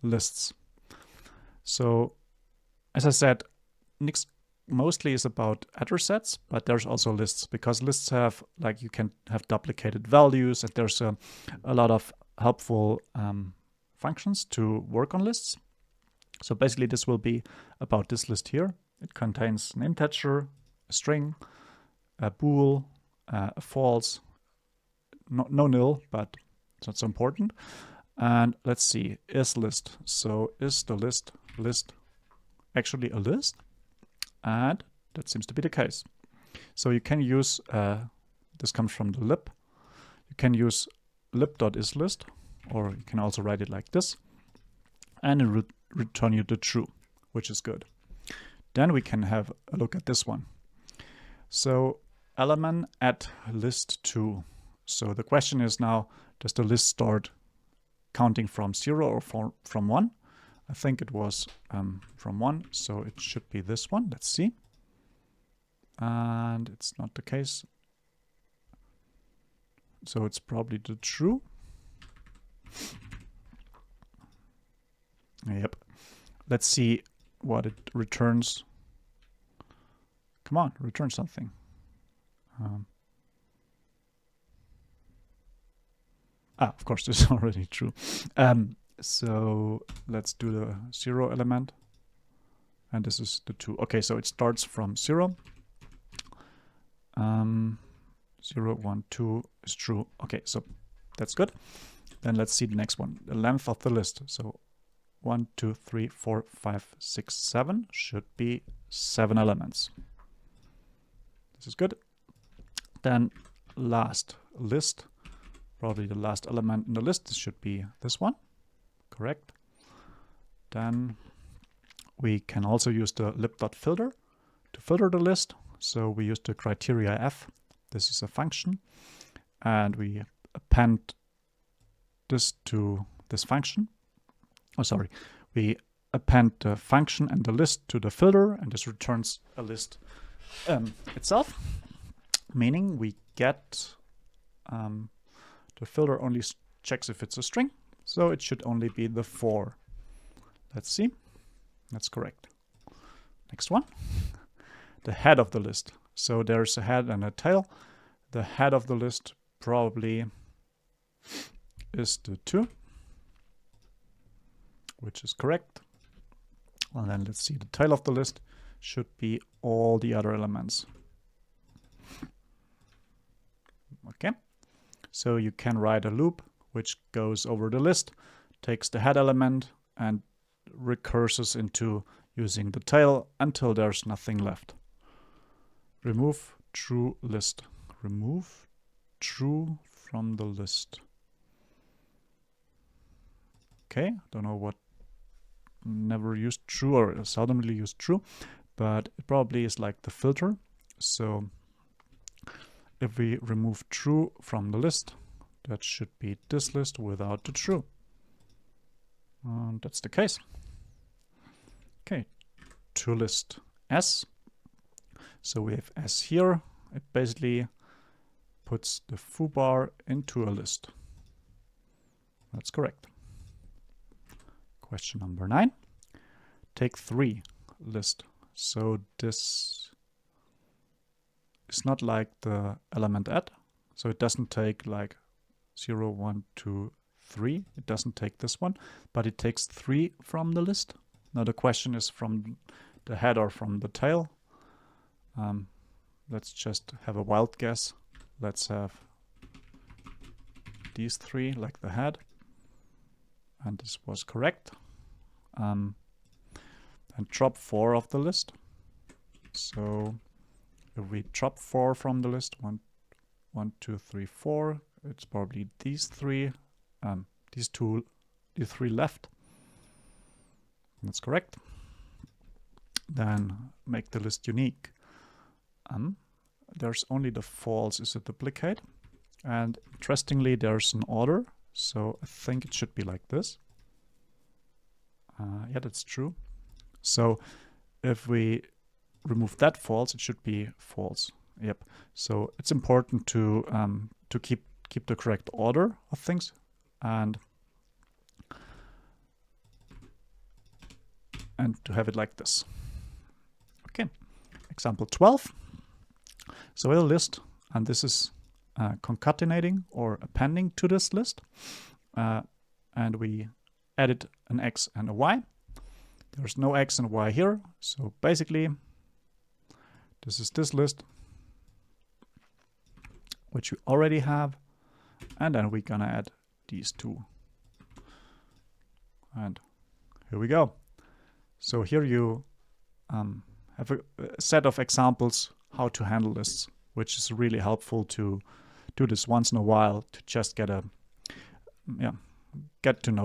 lists. So as I said, Nix mostly is about address sets, but there's also lists, because lists have, like, you can have duplicated values, and there's a lot of helpful functions to work on lists. So basically this will be about this list here. It contains an integer, a string, a bool, a false, no nil, but it's not so important. And let's see, is list. So is the list actually a list? And that seems to be the case. So you can use, this comes from the lib. You can use lib.isList, or you can also write it like this, and it return you the true, which is good. Then we can have a look at this one. So element at list2. So the question is now, does the list start counting from 0 or from 1? I think it was from 1, so it should be this one. Let's see. And it's not the case. So it's probably the true. Yep. Let's see what it returns. Come on, return something. Of course, this is already true. So let's do the 0 element. And this is the 2. Okay, so it starts from 0. 0, 1, 2 is true. Okay, so that's good. Then let's see the next one. The length of the list. So 1, 2, 3, 4, 5, 6, 7 should be 7 elements. This is good. Then last list. Probably the last element in the list. This should be this one. Correct. Then we can also use the lib.filter to filter the list. So we use the criteria f. This is a function, and we append this to this function. Oh, sorry. We append the function and the list to the filter, and this returns a list itself, meaning we get the filter only checks if it's a string, so it should only be the 4. Let's see. That's correct. Next one. The head of the list. So there's a head and a tail. The head of the list probably is the 2, which is correct. And then let's see, the tail of the list should be all the other elements. Okay, so you can write a loop which goes over the list, takes the head element and recurses into using the tail until there's nothing left. Remove true list. Remove true from the list. Okay, don't know what, never used true or seldomly used true, but it probably is like the filter. So if we remove true from the list, that should be this list without the true. And that's the case. Okay, to list s. So we have s here. It basically puts the foobar into a list. That's correct. Question number 9. Take 3 list. So this is not like the element add. So it doesn't take like 0, 1, 2, 3. It doesn't take this one, but it takes 3 from the list. Now the question is from the head or from the tail. Let's just have a wild guess. Let's have these 3 like the head. And this was correct. And drop 4 of the list. So if we drop 4 from the list, 1, 2, 3, 4, it's probably these 3, these 3 left. That's correct. Then make the list unique. There's only the false is a duplicate, and interestingly there's an order, so I think it should be like this. Yeah, that's true. So if we remove that false, it should be false. Yep. So it's important to keep the correct order of things, and and to have it like this. Okay, example 12. So a list, and this is concatenating or appending to this list, and we added an X and a Y. There's no X and Y here, so basically this is this list, which we already have, and then we're gonna add these two. And here we go. So here you have a set of examples how to handle lists, which is really helpful to do this once in a while to just get to know